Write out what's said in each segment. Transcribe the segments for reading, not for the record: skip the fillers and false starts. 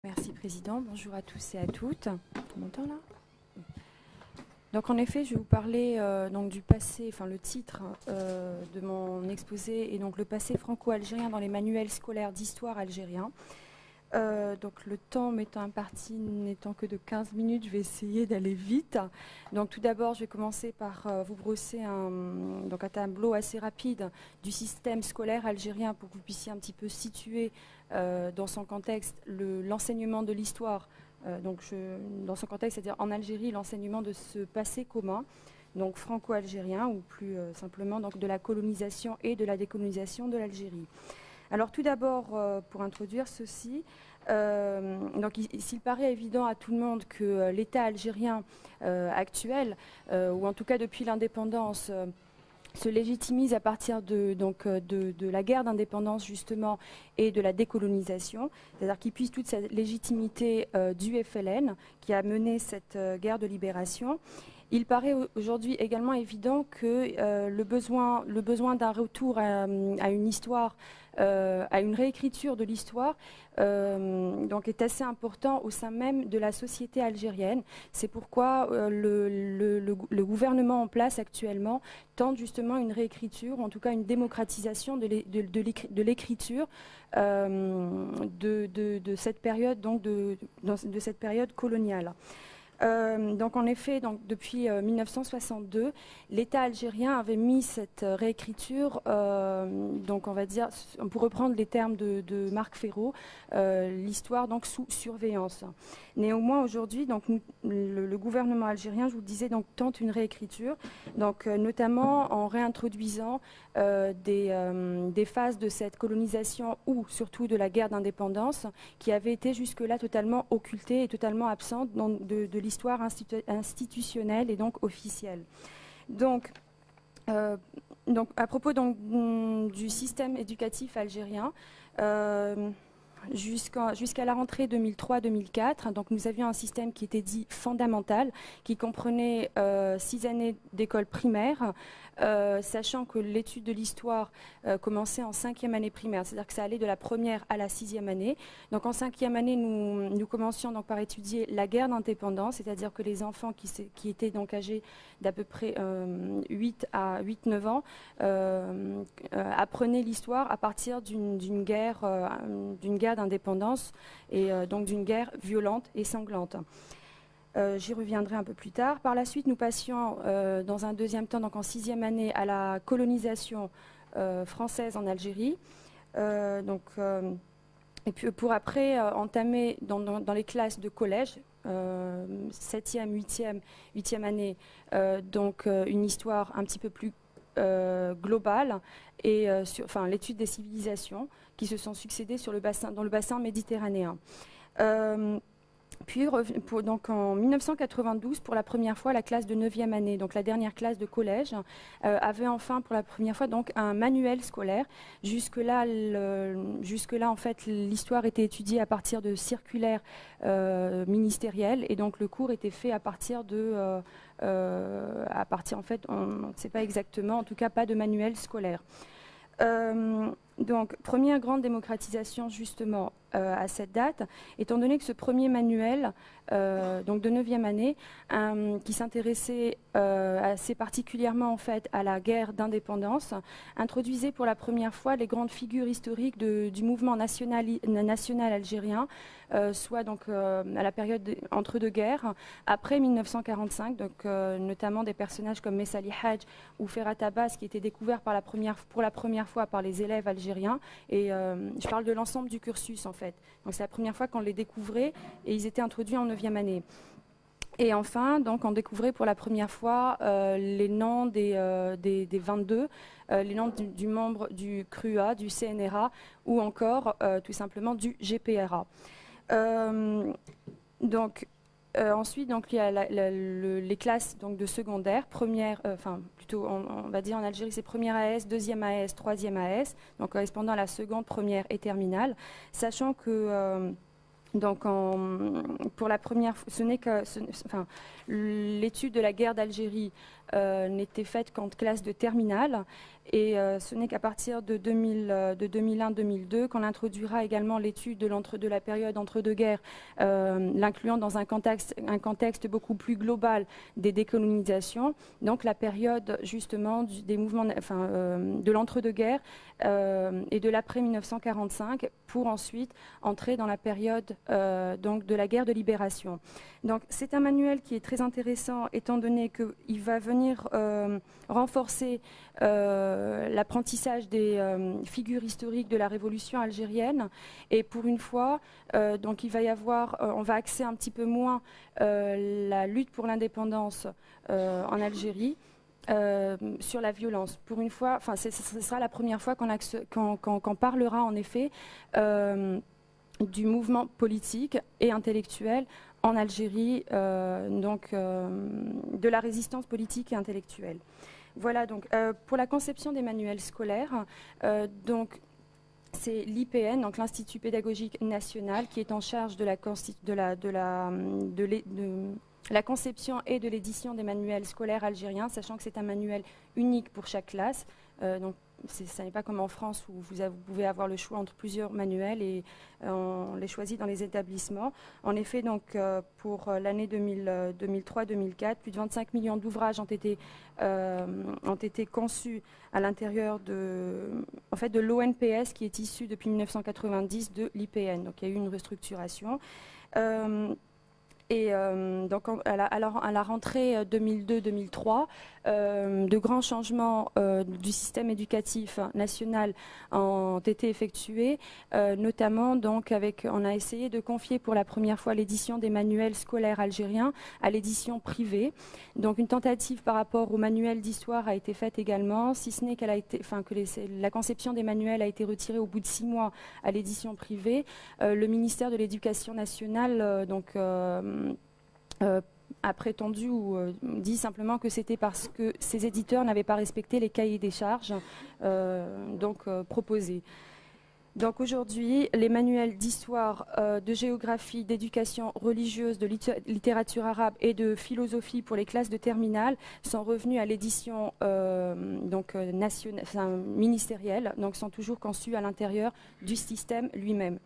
Merci Président, bonjour à tous et à toutes. On m'entend là ? Donc en effet, je vais vous parler donc du passé, enfin le titre de mon exposé est donc le passé franco-algérien dans les manuels scolaires d'histoire algérien. Donc le temps m'étant imparti n'étant que de 15 minutes, je vais essayer d'aller vite. Donc tout d'abord, je vais commencer par vous brosser un tableau assez rapide du système scolaire algérien pour que vous puissiez un petit peu situer dans son contexte l'enseignement de l'histoire. Dans son contexte, c'est-à-dire en Algérie, l'enseignement de ce passé commun, donc franco-algérien, ou plus simplement donc, de la colonisation et de la décolonisation de l'Algérie. Alors tout d'abord, pour introduire ceci, s'il paraît évident à tout le monde que l'État algérien actuel, ou en tout cas depuis l'indépendance, se légitimise à partir de la guerre d'indépendance justement et de la décolonisation, c'est-à-dire qu'il puise toute cette légitimité du FLN qui a mené cette guerre de libération. Il paraît aujourd'hui également évident que le besoin d'un retour à une histoire, à une réécriture de l'histoire, est assez important au sein même de la société algérienne. C'est pourquoi le gouvernement en place actuellement tente justement une réécriture, ou en tout cas une démocratisation de l'écriture de cette période, de cette période coloniale. En effet, depuis 1962, l'État algérien avait mis cette réécriture, on va dire, pour reprendre les termes de Marc Ferraud, l'histoire sous surveillance. Néanmoins, aujourd'hui, le gouvernement algérien, je vous le disais, tente une réécriture, notamment en réintroduisant des phases de cette colonisation ou surtout de la guerre d'indépendance qui avait été jusque-là totalement occultée et totalement absente de l'histoire institutionnelle et donc officielle. À propos du système éducatif algérien, jusqu'à la rentrée 2003-2004, nous avions un système qui était dit fondamental, qui comprenait 6 années d'école primaire, sachant que l'étude de l'histoire commençait en 5e année primaire, c'est-à-dire que ça allait de la première à la 6e année. Donc en 5e année, nous commencions par étudier la guerre d'indépendance, c'est-à-dire que les enfants qui étaient âgés d'à peu près 8-9 ans apprenaient l'histoire à partir d'une guerre d'indépendance et d'une guerre violente et sanglante. J'y reviendrai un peu plus tard. Par la suite, nous passions dans un deuxième temps, en 6e année, à la colonisation française en Algérie. Et puis pour après entamer dans les classes de collège, 7e, 8e année, une histoire un petit peu plus globale et l'étude des civilisations qui se sont succédées dans le bassin méditerranéen. Puis, en 1992, pour la première fois, la classe de 9e année, donc la dernière classe de collège, avait enfin pour la première fois un manuel scolaire. Jusque-là, en fait, l'histoire était étudiée à partir de circulaires ministériels et donc le cours était fait à partir en fait, on ne sait pas exactement, en tout cas pas de manuel scolaire. Première grande démocratisation justement à cette date, étant donné que ce premier manuel de 9e année, qui s'intéressait assez particulièrement en fait à la guerre d'indépendance, introduisait pour la première fois les grandes figures historiques du mouvement national algérien, soit à la période entre deux guerres, après 1945, notamment des personnages comme Messali Hadj ou Ferhat Abbas qui étaient découverts pour la première fois par les élèves algériens. Et je parle de l'ensemble du cursus en fait. Donc c'est la première fois qu'on les découvrait et ils étaient introduits en 9e année. Et enfin, on découvrait pour la première fois les noms des 22, les noms du membre du CRUA, du CNRA ou encore tout simplement du GPRA. Ensuite, il y a les classes de secondaire, première, on va dire en Algérie, c'est première AS, deuxième AS, troisième AS, correspondant à la seconde, première et terminale, sachant que Donc, pour la première fois, enfin, l'étude de la guerre d'Algérie n'était faite qu'en classe de terminale, et ce n'est qu'à partir de 2001-2002 qu'on introduira également l'étude de la période entre deux guerres, l'incluant dans un contexte beaucoup plus global des décolonisations, donc la période justement des mouvements, de l'entre-deux-guerres et de l'après 1945, pour ensuite entrer dans la période donc de la guerre de libération. Donc c'est un manuel qui est très intéressant, étant donné qu'il va venir renforcer l'apprentissage des figures historiques de la révolution algérienne, et pour une fois, donc il va y avoir, on va axer un petit peu moins la lutte pour l'indépendance en Algérie, sur la violence. Pour une fois, enfin, ce sera la première fois qu'on parlera en effet du mouvement politique et intellectuel en Algérie, de la résistance politique et intellectuelle. Voilà, donc pour la conception des manuels scolaires, donc c'est l'IPN, donc l'Institut pédagogique national, qui est en charge de la conception et de l'édition des manuels scolaires algériens, sachant que c'est un manuel unique pour chaque classe. Donc, ça n'est pas comme en France où vous pouvez avoir le choix entre plusieurs manuels, et on les choisit dans les établissements. En effet, donc, pour l'année 2003-2004, plus de 25 millions d'ouvrages ont été conçus à l'intérieur de l'ONPS, qui est issu depuis 1990 de l'IPN. Donc il y a eu une restructuration. Et donc à la rentrée 2002-2003, de grands changements du système éducatif national ont été effectués, notamment donc on a essayé de confier pour la première fois l'édition des manuels scolaires algériens à l'édition privée. Donc une tentative par rapport au manuel d'histoire a été faite également, si ce n'est que la conception des manuels a été retirée au bout de 6 mois à l'édition privée. Le ministère de l'Éducation nationale a prétendu ou dit simplement que c'était parce que ces éditeurs n'avaient pas respecté les cahiers des charges proposés. Donc aujourd'hui, les manuels d'histoire, de géographie, d'éducation religieuse, de littérature arabe et de philosophie pour les classes de terminale sont revenus à l'édition ministérielle, donc sont toujours conçus à l'intérieur du système lui-même.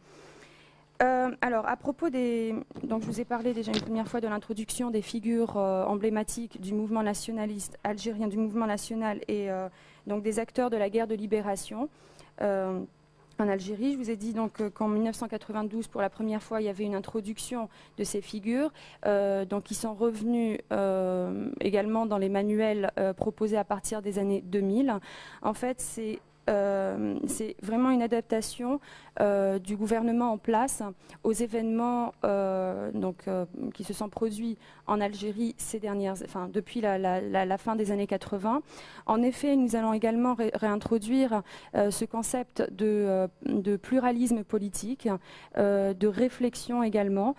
Alors, à propos donc je vous ai parlé déjà une première fois de l'introduction des figures emblématiques du mouvement nationaliste algérien, du mouvement national, et donc des acteurs de la guerre de libération en Algérie. Je vous ai dit donc qu'en 1992, pour la première fois, il y avait une introduction de ces figures, donc qui sont revenues également dans les manuels proposés à partir des années 2000. En fait, c'est vraiment une adaptation du gouvernement en place aux événements qui se sont produits en Algérie depuis la fin des années 80. En effet, nous allons également réintroduire ce concept de pluralisme politique, de réflexion également,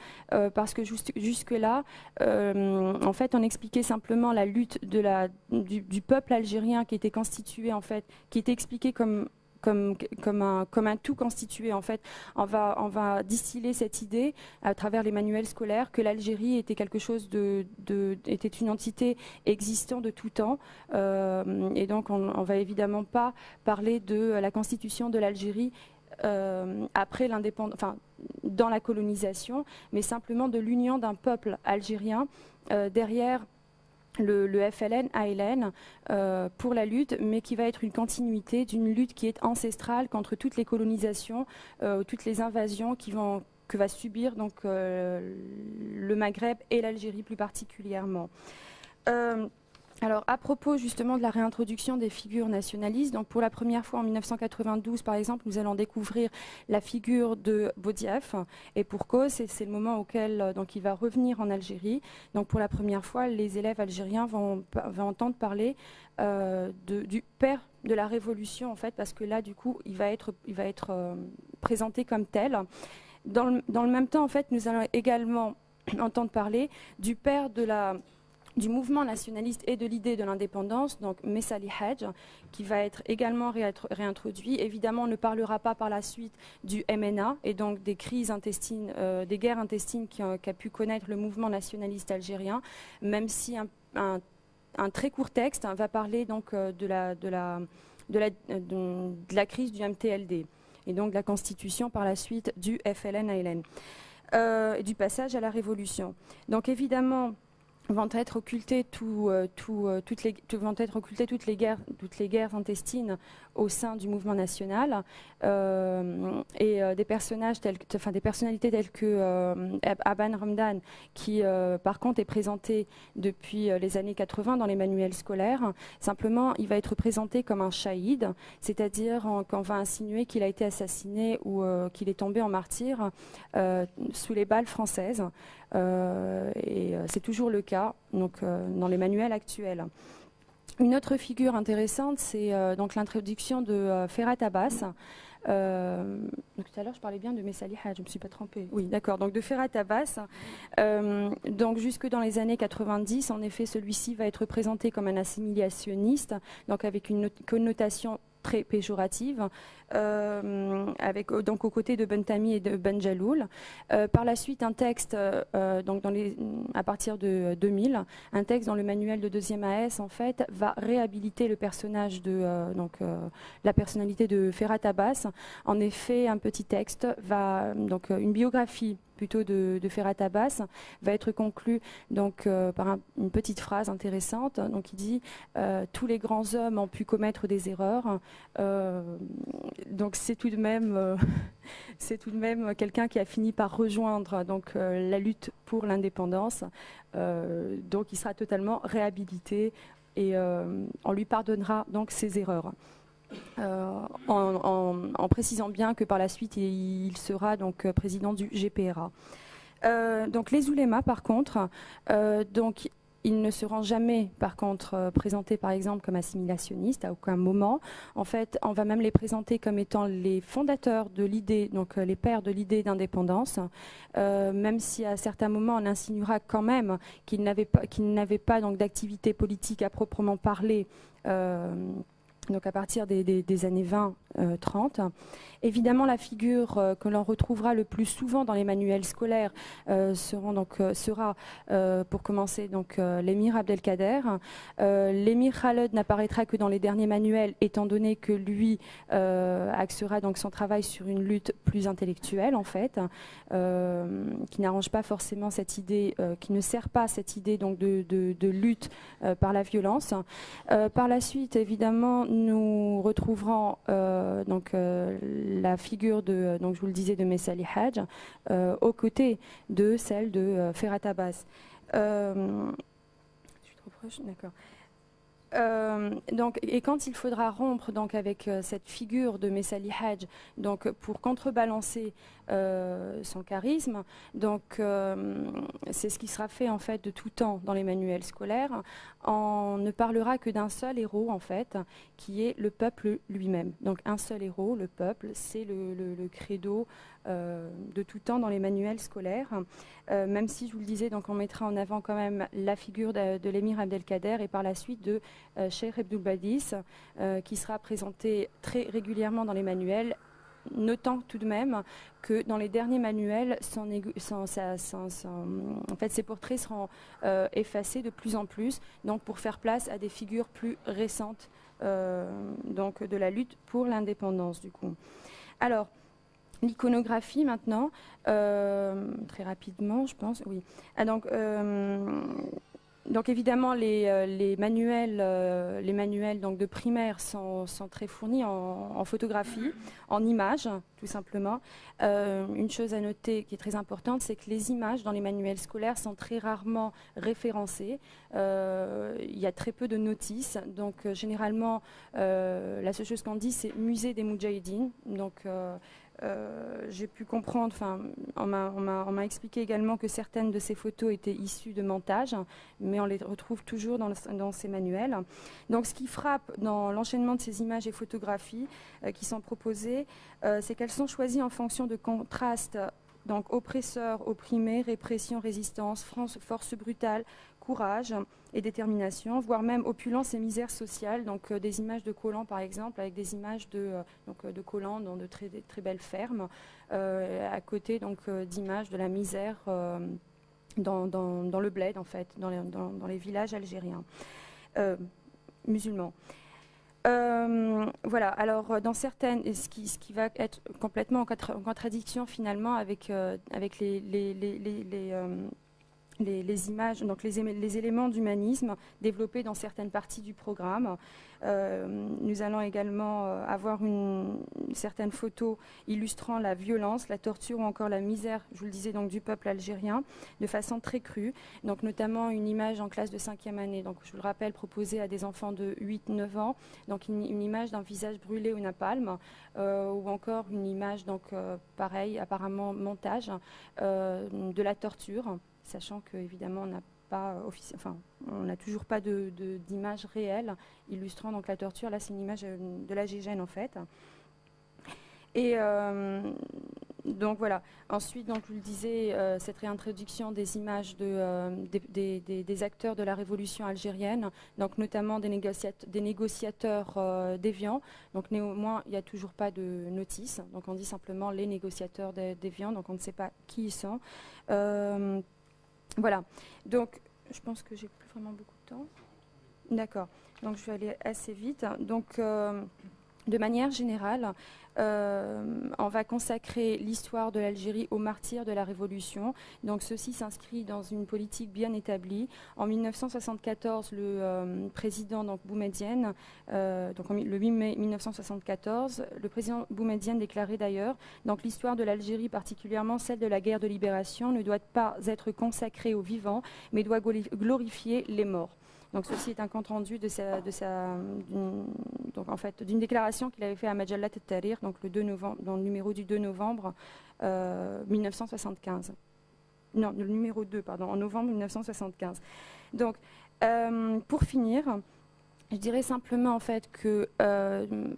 parce que jusque-là, en fait, on expliquait simplement la lutte du peuple algérien qui était constitué, en fait, qui était expliqué comme un tout constitué. En fait, on va distiller cette idée à travers les manuels scolaires que l'Algérie était quelque chose était une entité existant de tout temps, et donc on va évidemment pas parler de la constitution de l'Algérie après l'indépendance, enfin dans la colonisation, mais simplement de l'union d'un peuple algérien derrière le FLN-ALN pour la lutte, mais qui va être une continuité d'une lutte qui est ancestrale contre toutes les colonisations, toutes les invasions que va subir donc, le Maghreb et l'Algérie plus particulièrement. Alors, à propos justement de la réintroduction des figures nationalistes, donc pour la première fois en 1992, par exemple, nous allons découvrir la figure de Boudiaf, et pour cause, c'est le moment auquel donc, il va revenir en Algérie. Donc, pour la première fois, les élèves algériens vont entendre parler du père de la Révolution, en fait, parce que là, du coup, il va être présenté comme tel. Dans le même temps, en fait, nous allons également entendre parler du père de la du mouvement nationaliste et de l'idée de l'indépendance, donc Messali Hadj, qui va être également réintroduit. Évidemment, on ne parlera pas par la suite du MNA et donc des crises intestines, des guerres intestines qu'a pu connaître le mouvement nationaliste algérien, même si un très court texte va parler donc de la crise du MTLD et donc de la constitution par la suite du FLN-ALN, du passage à la révolution. Donc évidemment, vont être occultées toutes les guerres intestines au sein du mouvement national et des personnalités telles que Aban Ramdan, qui par contre est présenté depuis les années 80 dans les manuels scolaires. Simplement, il va être présenté comme un shahid, c'est-à-dire qu'on va insinuer qu'il a été assassiné ou qu'il est tombé en martyr sous les balles françaises. Et c'est toujours le cas donc, dans les manuels actuels. Une autre figure intéressante, c'est donc l'introduction de Ferhat Abbas. Donc, tout à l'heure, je parlais bien de Messali Hadj, je ne me suis pas trompée. Oui, d'accord. Donc, de Ferhat Abbas. Donc, jusque dans les années 90, en effet, celui-ci va être présenté comme un assimilationniste, donc avec une connotation très péjorative, donc aux côtés de Bentami et de Benjaloul. Par la suite, un texte, donc à partir de 2000, un texte dans le manuel de 2e AS, en fait, va réhabiliter le personnage la personnalité de Ferhat Abbas. En effet, un petit texte donc une biographie plutôt de Ferhat Abbas va être conclu donc par une petite phrase intéressante. Donc il dit tous les grands hommes ont pu commettre des erreurs. Donc c'est tout de même quelqu'un qui a fini par rejoindre donc la lutte pour l'indépendance. Donc il sera totalement réhabilité et on lui pardonnera donc ses erreurs. En précisant bien que par la suite il sera donc président du GPRA. Donc les oulémas par contre, donc ils ne seront jamais par contre présentés par exemple comme assimilationnistes à aucun moment. En fait, on va même les présenter comme étant les fondateurs de l'idée, donc les pères de l'idée d'indépendance, même si à certains moments on insinuera quand même qu'ils n'avaient pas donc d'activité politique à proprement parler. Donc à partir des années 20-30. Évidemment, la figure que l'on retrouvera le plus souvent dans les manuels scolaires sera, pour commencer, l'émir Abdelkader. L'émir Khaled n'apparaîtra que dans les derniers manuels, étant donné que lui axera donc son travail sur une lutte plus intellectuelle, en fait, qui n'arrange pas forcément cette idée, qui ne sert pas cette idée donc de lutte par la violence. Par la suite, évidemment, nous retrouverons la figure de, donc je vous le disais, de Messali Hadj aux côtés de celle de Ferhat Abbas. Je suis trop proche, d'accord. Et quand il faudra rompre donc avec cette figure de Messali Hadj, donc pour contrebalancer son charisme, donc c'est ce qui sera fait en fait de tout temps dans les manuels scolaires. On ne parlera que d'un seul héros en fait, qui est le peuple lui-même. Donc un seul héros, le peuple, c'est le credo de tout temps dans les manuels scolaires. Même si je vous le disais, donc on mettra en avant quand même la figure de l'émir Abdelkader et par la suite de Cheikh Abdul Badis, qui sera présenté très régulièrement dans les manuels, notant tout de même que dans les derniers manuels, en fait, ces portraits seront effacés de plus en plus, donc pour faire place à des figures plus récentes donc de la lutte pour l'indépendance du coup. Alors, l'iconographie maintenant, très rapidement je pense, oui. Donc évidemment les manuels donc de primaire sont très fournis en photographie, en images tout simplement. Une chose à noter qui est très importante, c'est que les images dans les manuels scolaires sont très rarement référencées. Il y a très peu de notices, donc généralement la seule chose qu'on dit c'est musée des Moudjahidines. Donc j'ai pu comprendre, on m'a expliqué également que certaines de ces photos étaient issues de montages, mais on les retrouve toujours dans ces manuels. Donc ce qui frappe dans l'enchaînement de ces images et photographies qui sont proposées, c'est qu'elles sont choisies en fonction de contrastes donc oppresseur, opprimé, répression, résistance, force brutale, courage et détermination, voire même opulence et misère sociale. Donc des images de Colan par exemple, avec des images de Colan dans de très, très belles fermes, à côté d'images de la misère dans le bled en fait, dans les villages algériens musulmans. Voilà, alors dans certaines, ce qui va être complètement en contradiction finalement avec les images, donc les éléments d'humanisme développés dans certaines parties du programme. Nous allons également avoir certaines photos illustrant la violence, la torture ou encore la misère, je vous le disais, donc, du peuple algérien, de façon très crue. Donc notamment une image en classe de 5e année, donc je vous le rappelle, proposée à des enfants de 8-9 ans, donc une image d'un visage brûlé au napalm, ou encore une image, donc pareil, apparemment montage, de la torture, sachant qu'évidemment on n'a toujours pas d'image réelle illustrant donc la torture. Là, c'est une image de la Gégène en fait. Et donc voilà. Ensuite, donc, je vous le disais, cette réintroduction des images des acteurs de la révolution algérienne, donc notamment des négociateurs déviants. Donc néanmoins, il n'y a toujours pas de notice. Donc on dit simplement les négociateurs déviants. Donc on ne sait pas qui ils sont. Voilà. Donc je pense que j'ai plus vraiment beaucoup de temps. D'accord. Donc je vais aller assez vite. Donc de manière générale, on va consacrer l'histoire de l'Algérie aux martyrs de la Révolution. Donc ceci s'inscrit dans une politique bien établie. En 1974, le président Boumedienne, le 8 mai 1974, le président Boumedienne déclarait d'ailleurs donc l'histoire de l'Algérie, particulièrement celle de la guerre de libération, ne doit pas être consacrée aux vivants, mais doit glorifier les morts. Donc ceci est un compte-rendu d'une déclaration qu'il avait fait à Majallat al-Tahrir, donc le 2 novembre, dans le numéro du 2 novembre 1975. Non, le numéro 2, pardon, en novembre 1975. Donc, pour finir, je dirais simplement en fait que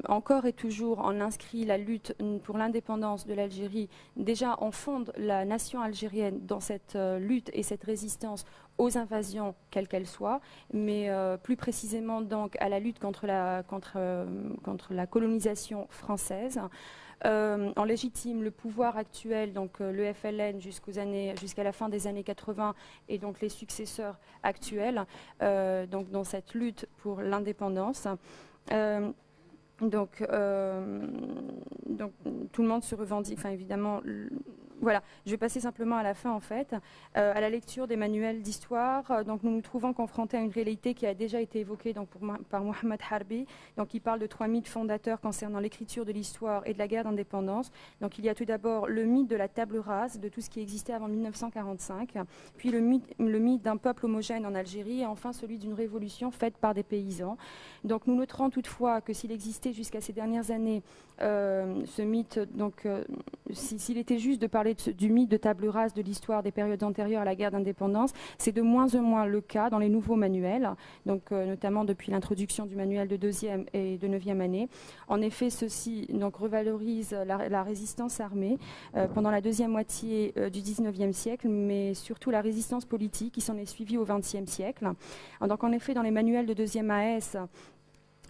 encore et toujours on inscrit la lutte pour l'indépendance de l'Algérie. Déjà on fonde la nation algérienne dans cette lutte et cette résistance aux invasions quelles qu'elles soient, mais plus précisément donc à la lutte contre la colonisation française. On légitime le pouvoir actuel, donc le FLN jusqu'à la fin des années 80 et donc les successeurs actuels, donc dans cette lutte pour l'indépendance. Donc tout le monde se revendique, enfin évidemment. Voilà, je vais passer simplement à la fin en fait, à la lecture des manuels d'histoire. Donc nous nous trouvons confrontés à une réalité qui a déjà été évoquée donc, par Mohamed Harbi, donc qui parle de 3 mythes fondateurs concernant l'écriture de l'histoire et de la guerre d'indépendance. Donc il y a tout d'abord le mythe de la table rase, de tout ce qui existait avant 1945, puis le mythe d'un peuple homogène en Algérie, et enfin celui d'une révolution faite par des paysans. Donc nous noterons toutefois que s'il existait jusqu'à ces dernières années ce mythe, donc s'il était juste de parler du mythe de table rase de l'histoire des périodes antérieures à la guerre d'indépendance, c'est de moins en moins le cas dans les nouveaux manuels, donc notamment depuis l'introduction du manuel de 2e et de 9e année. En effet, ceci donc revalorise la résistance armée pendant la deuxième moitié du 19e siècle, mais surtout la résistance politique qui s'en est suivie au 20e siècle. Donc en effet, dans les manuels de 2e AS,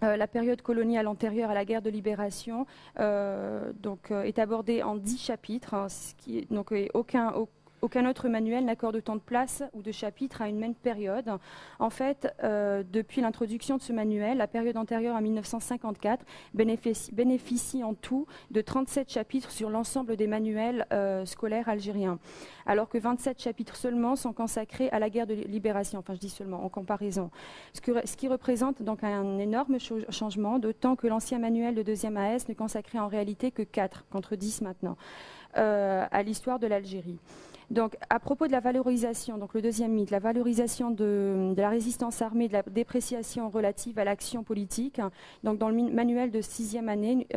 la période coloniale antérieure à la guerre de libération est abordée en 10 chapitres, hein, aucun autre manuel n'accorde autant de place ou de chapitres à une même période. En fait, depuis l'introduction de ce manuel, la période antérieure à 1954 bénéficie en tout de 37 chapitres sur l'ensemble des manuels scolaires algériens, alors que 27 chapitres seulement sont consacrés à la guerre de libération, enfin je dis seulement en comparaison. Ce qui représente donc un énorme changement, d'autant que l'ancien manuel de 2e AS ne consacrait en réalité que 4, contre 10 maintenant, à l'histoire de l'Algérie. Donc, à propos de la valorisation, donc le deuxième mythe, la valorisation de la résistance armée, de la dépréciation relative à l'action politique. Donc, dans le manuel de 6e année,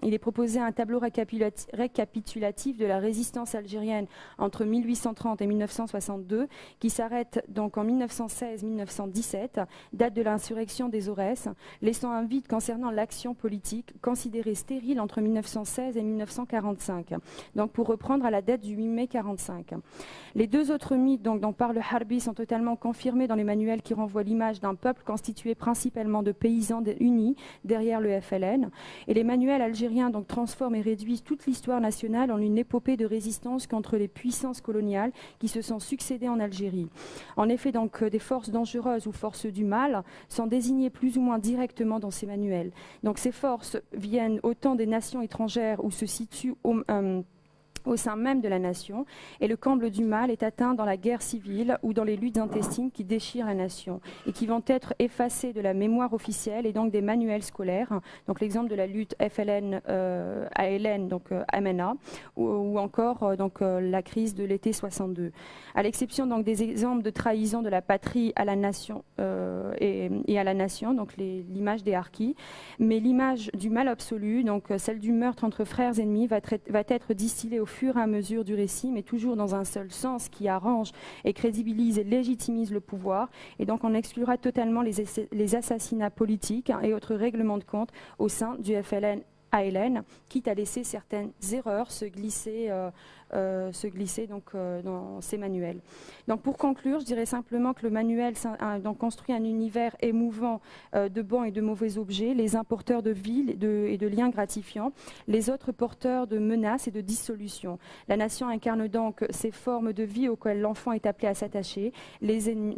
il est proposé un tableau récapitulatif de la résistance algérienne entre 1830 et 1962, qui s'arrête donc en 1916-1917, date de l'insurrection des Aurès, laissant un vide concernant l'action politique, considérée stérile entre 1916 et 1945. Donc, pour reprendre à la date du 8 mai 1945. Les deux autres mythes dont parle Harbi sont totalement confirmés dans les manuels qui renvoient l'image d'un peuple constitué principalement de paysans unis derrière le FLN. Et les manuels algériens donc transforment et réduisent toute l'histoire nationale en une épopée de résistance contre les puissances coloniales qui se sont succédées en Algérie. En effet, donc, des forces dangereuses ou forces du mal sont désignées plus ou moins directement dans ces manuels. Donc ces forces viennent autant des nations étrangères où se situent au sein même de la nation, et le comble du mal est atteint dans la guerre civile ou dans les luttes intestines qui déchirent la nation et qui vont être effacées de la mémoire officielle et donc des manuels scolaires. Donc l'exemple de la lutte FLN-ALN, donc MNA, ou encore la crise de l'été 62. À l'exception donc des exemples de trahison de la patrie à la nation et à la nation, donc l'image des harkis, mais l'image du mal absolu, donc celle du meurtre entre frères ennemis, va être distillée au fur et à mesure du récit, mais toujours dans un seul sens qui arrange et crédibilise et légitimise le pouvoir. Et donc on exclura totalement les assassinats politiques et autres règlements de compte au sein du FLN-ALN, quitte à laisser certaines erreurs se glisser dans ces manuels. Donc pour conclure, je dirais simplement que le manuel construit un univers émouvant de bons et de mauvais objets, les uns porteurs de vie et de liens gratifiants, les autres porteurs de menaces et de dissolution. La nation incarne donc ces formes de vie auxquelles l'enfant est appelé à s'attacher, les ennemis,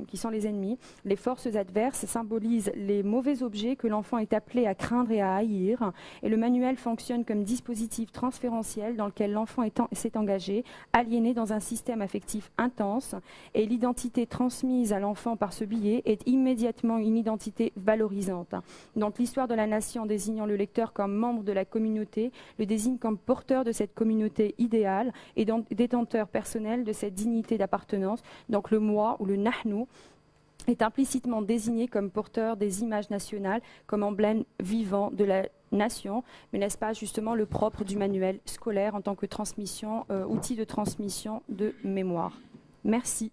qui sont les ennemis. Les forces adverses symbolisent les mauvais objets que l'enfant est appelé à craindre et à haïr. Et le manuel fonctionne comme dispositif transférentiel dans lequel l'enfant s'est engagé, aliéné dans un système affectif intense, et l'identité transmise à l'enfant par ce biais est immédiatement une identité valorisante. Donc l'histoire de la nation désignant le lecteur comme membre de la communauté le désigne comme porteur de cette communauté idéale et détenteur personnel de cette dignité d'appartenance. Donc le moi ou le nahnu est implicitement désigné comme porteur des images nationales, comme emblème vivant de la nation, mais n'est-ce pas justement le propre du manuel scolaire en tant que transmission, outil de transmission de mémoire. Merci.